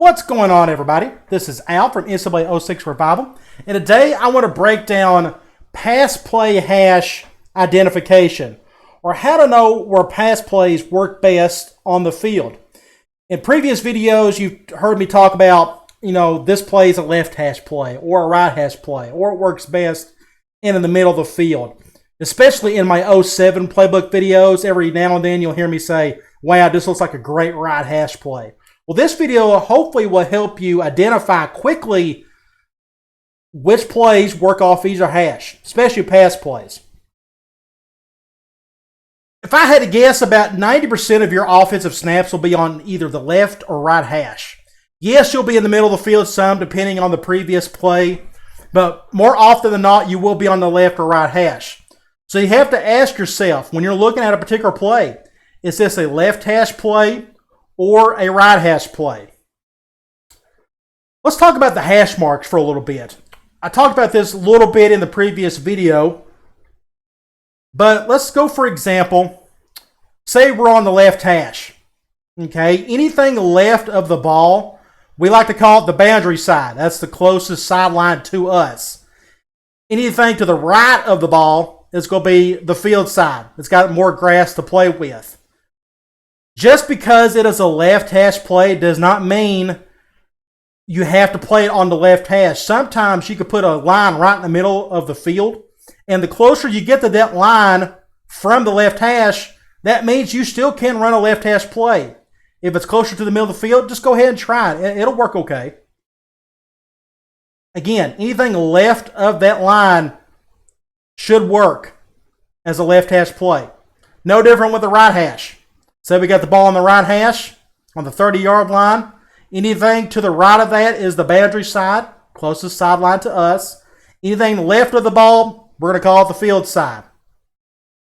What's going on, everybody? This is Al from NCAA 06 Revival, and today I want to break down pass play hash identification, or how to know where pass plays work best on the field. In previous videos, you've heard me talk about, this play is a left hash play, or a right hash play, or it works best in the middle of the field. Especially in my 07 playbook videos, every now and then you'll hear me say, wow, this looks like a great right hash play. Well, this video hopefully will help you identify quickly which plays work off either hash, especially pass plays. If I had to guess, about 90% of your offensive snaps will be on either the left or right hash. Yes, you'll be in the middle of the field some, depending on the previous play, but more often than not, you will be on the left or right hash. So you have to ask yourself, when you're looking at a particular play, is this a left hash play or a right hash play? Let's talk about the hash marks for a little bit. I talked about this a little bit in the previous video, but let's go, for example, say we're on the left hash. Okay, anything left of the ball, we like to call it the boundary side. That's the closest sideline to us. Anything to the right of the ball is going to be the field side. It's got more grass to play with. Just because it is a left hash play does not mean you have to play it on the left hash. Sometimes you could put a line right in the middle of the field, and the closer you get to that line from the left hash, that means you still can run a left hash play. If it's closer to the middle of the field, just go ahead and try it. It'll work okay. Again, anything left of that line should work as a left hash play. No different with the right hash. So we got the ball on the right hash, on the 30-yard line. Anything to the right of that is the boundary side, closest sideline to us. Anything left of the ball, we're going to call it the field side.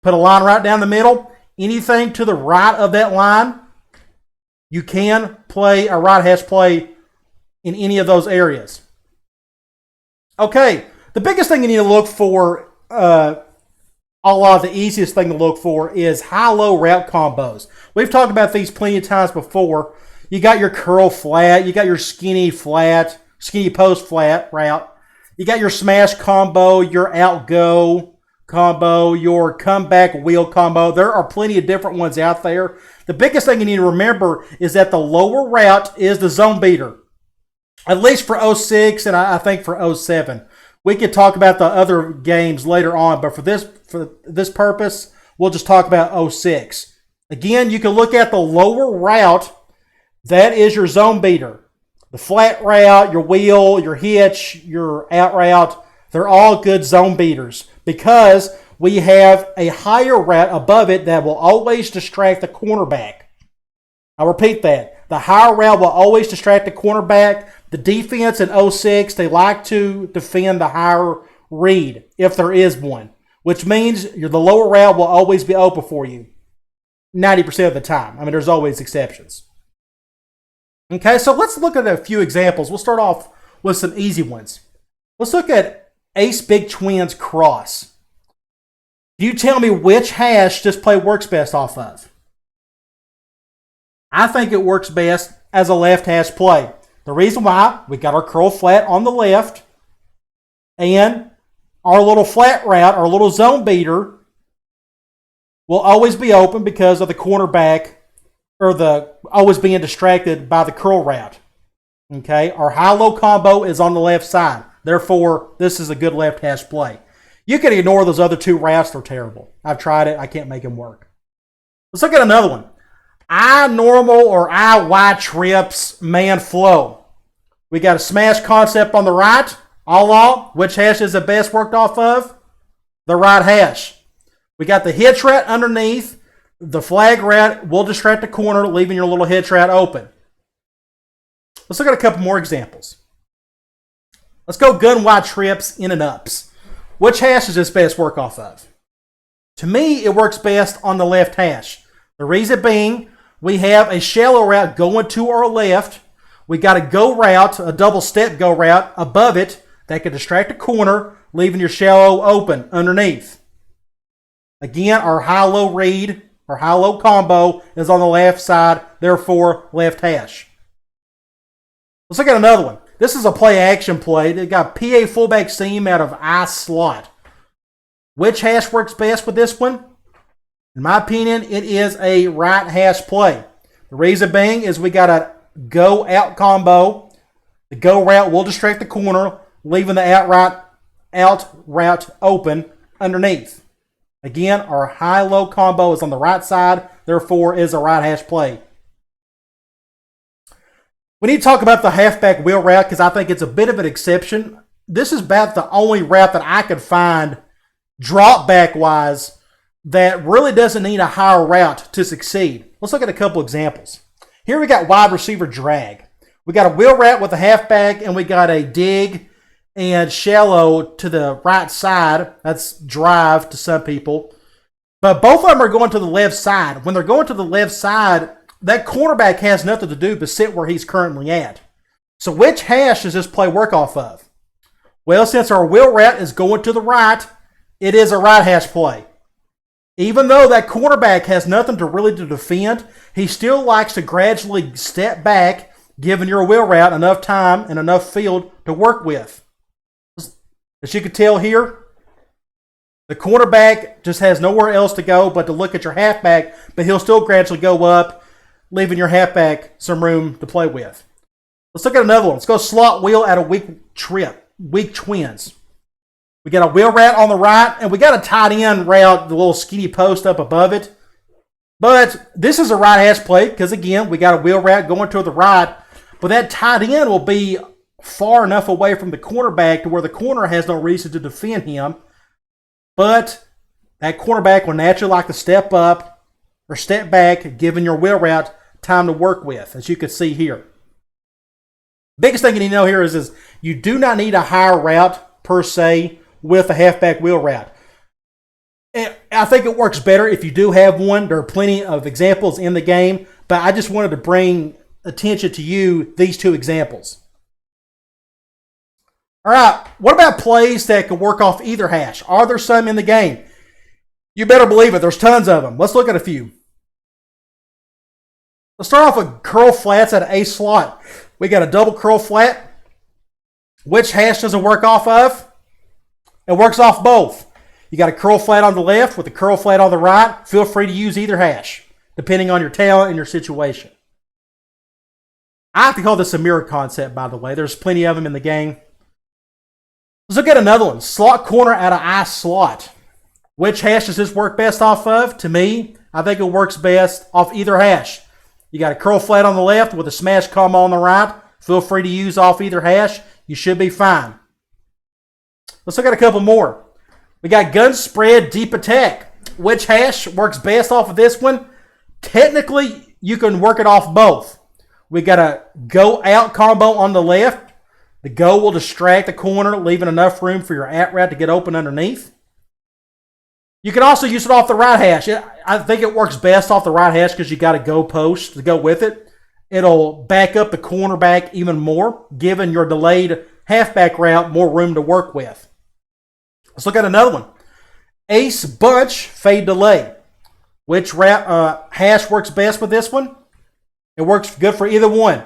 Put a line right down the middle. Anything to the right of that line, you can play a right hash play in any of those areas. Okay, the biggest thing you need to look for, the easiest thing to look for is high-low wrap combos. We've talked about these plenty of times before. You got your curl flat, you got your skinny post flat route. You got your smash combo, your outgo combo, your comeback wheel combo. There are plenty of different ones out there. The biggest thing you need to remember is that the lower route is the zone beater. At least for 06 and I think for 07. We could talk about the other games later on, but for this purpose, we'll just talk about 06. Again, you can look at the lower route. That is your zone beater. The flat route, your wheel, your hitch, your out route, they're all good zone beaters because we have a higher route above it that will always distract the cornerback. I'll repeat that. The higher route will always distract the cornerback. The defense in 06, they like to defend the higher read, if there is one, which means the lower route will always be open for you 90% of the time. I mean, there's always exceptions. Okay, so let's look at a few examples. We'll start off with some easy ones. Let's look at Ace Big Twins Cross. Can you tell me which hash this play works best off of? I think it works best as a left hash play. The reason why, we got our curl flat on the left, and our little flat route, our little zone beater, will always be open because of the cornerback, or always being distracted by the curl route. Okay, our high-low combo is on the left side. Therefore, this is a good left hash play. You can ignore those other two routes. They're terrible. I've tried it. I can't make them work. Let's look at another one. I normal or I Y trips man flow. We got a smash concept on the right. Which hash is the best worked off of? The right hash. We got the hitch route underneath. The flag route will distract the corner, leaving your little hitch route open. Let's look at a couple more examples. Let's go gun Y trips in and ups. Which hash does this best work off of? To me, it works best on the left hash. The reason being, we have a shallow route going to our left. We got a go route, a double step go route above it that could distract the corner, leaving your shallow open underneath. Again, our high-low read, our high-low combo is on the left side, therefore left hash. Let's look at another one. This is a play action play. They got PA fullback seam out of I slot. Which hash works best with this one? In my opinion, it is a right hash play. The reason being is we got a go out combo. The go route will distract the corner, leaving the out route open underneath. Again, our high-low combo is on the right side, therefore is a right hash play. We need to talk about the halfback wheel route because I think it's a bit of an exception. This is about the only route that I could find drop back wise that really doesn't need a higher route to succeed. Let's look at a couple examples. Here we got wide receiver drag. We got a wheel route with a halfback and we got a dig and shallow to the right side. That's drive to some people. But both of them are going to the left side. When they're going to the left side, that cornerback has nothing to do but sit where he's currently at. So which hash does this play work off of? Well, since our wheel route is going to the right, it is a right hash play. Even though that cornerback has nothing to really to defend, he still likes to gradually step back, giving your wheel route enough time and enough field to work with. As you can tell here, the cornerback just has nowhere else to go but to look at your halfback, but he'll still gradually go up, leaving your halfback some room to play with. Let's look at another one. Let's go slot wheel at a weak twins. We got a wheel route on the right, and we got a tight end route, the little skinny post up above it. But this is a right hash play because, again, we got a wheel route going to the right, but that tight end will be far enough away from the cornerback to where the corner has no reason to defend him. But that cornerback will naturally like to step up or step back, giving your wheel route time to work with, as you can see here. Biggest thing you need to know here is you do not need a higher route per se with a halfback wheel route. And I think it works better if you do have one. There are plenty of examples in the game, but I just wanted to bring attention to you these two examples. All right, what about plays that can work off either hash? Are there some in the game? You better believe it. There's tons of them. Let's look at a few. Let's start off with curl flats at A slot. We got a double curl flat. Which hash does it work off of? It works off both. You got a curl flat on the left with a curl flat on the right. Feel free to use either hash, depending on your talent and your situation. I like to call this a mirror concept, by the way. There's plenty of them in the game. Let's look at another one. Slot corner at an I slot. Which hash does this work best off of? To me, I think it works best off either hash. You got a curl flat on the left with a smash combo on the right. Feel free to use off either hash. You should be fine. Let's look at a couple more. We got gun spread, deep attack. Which hash works best off of this one? Technically, you can work it off both. We got a go out combo on the left. The go will distract the corner, leaving enough room for your at route to get open underneath. You can also use it off the right hash. I think it works best off the right hash because you got a go post to go with it. It'll back up the cornerback even more, giving your delayed halfback route more room to work with. Let's look at another one. Ace bunch fade delay. Which hash works best with this one? It works good for either one.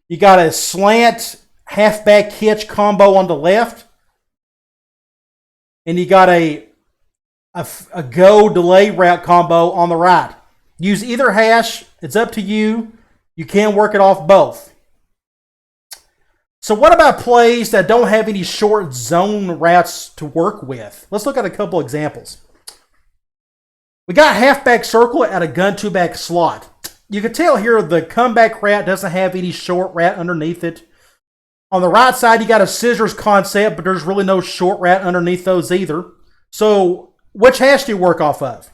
You got a slant halfback hitch combo on the left, and you got a go delay route combo on the right. Use either hash. It's up to you. You can work it off both. So what about plays that don't have any short zone routes to work with? Let's look at a couple examples. We got halfback circle at a gun two back slot. You can tell here the comeback route doesn't have any short route underneath it. On the right side, you got a scissors concept, but there's really no short route underneath those either. So which hash do you work off of?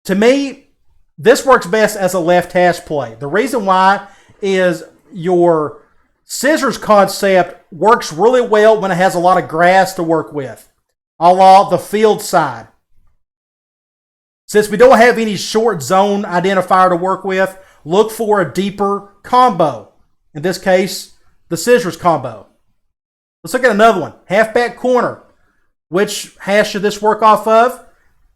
To me, this works best as a left hash play. The reason why is your scissors concept works really well when it has a lot of grass to work with, a la the field side. Since we don't have any short zone identifier to work with, look for a deeper combo. In this case, the scissors combo. Let's look at another one. Halfback corner. Which hash should this work off of?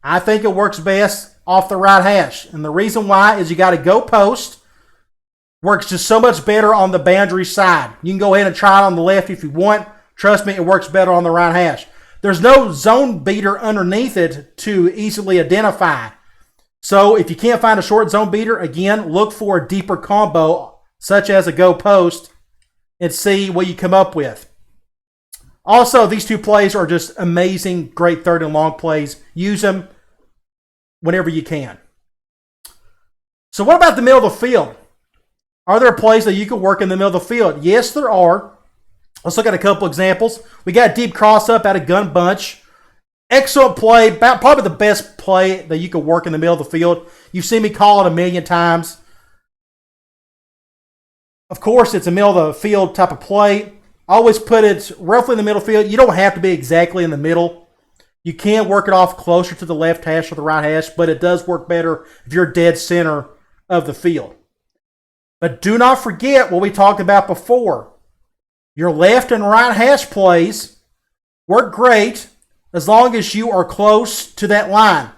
I think it works best off the right hash. And the reason why is you got a go post Works just so much better on the boundary side. You can go ahead and try it on the left if you want. Trust me, it works better on the right hash. There's no zone beater underneath it to easily identify. So if you can't find a short zone beater, again, look for a deeper combo, such as a go post, and see what you come up with. Also, these two plays are just amazing, great third and long plays. Use them whenever you can. So what about the middle of the field? Are there plays that you can work in the middle of the field? Yes, there are. Let's look at a couple examples. We got deep cross up out of gun bunch. Excellent play, probably the best play that you can work in the middle of the field. You've seen me call it a million times. Of course, it's a middle of the field type of play. Always put it roughly in the middle field. You don't have to be exactly in the middle. You can work it off closer to the left hash or the right hash, but it does work better if you're dead center of the field. But do not forget what we talked about before. Your left and right hash plays work great as long as you are close to that line.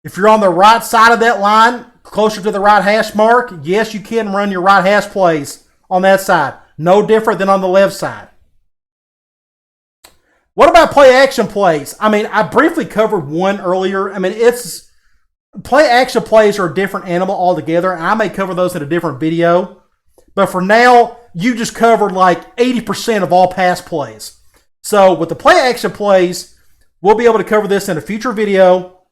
If you're on the right side of that line, closer to the right hash mark, yes, you can run your right hash plays on that side. No different than on the left side. What about play action plays? I briefly covered one earlier. Play action plays are a different animal altogether, and I may cover those in a different video. But for now, you just covered like 80% of all pass plays. So with the play action plays, we'll be able to cover this in a future video.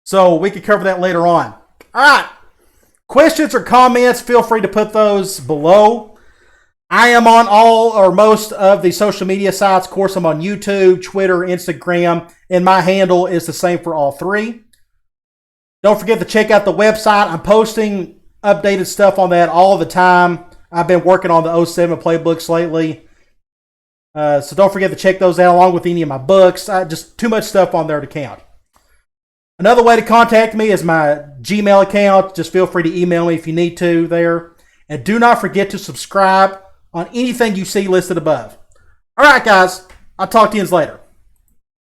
So we can cover that later on. All right. Questions or comments, feel free to put those below. I am on all or most of the social media sites. Of course, I'm on YouTube, Twitter, Instagram, and my handle is the same for all three. Don't forget to check out the website. I'm posting updated stuff on that all the time. I've been working on the 07 playbooks lately. So don't forget to check those out along with any of my books. Just too much stuff on there to count. Another way to contact me is my Gmail account. Just feel free to email me if you need to there. And do not forget to subscribe on anything you see listed above. All right, guys. I'll talk to you later.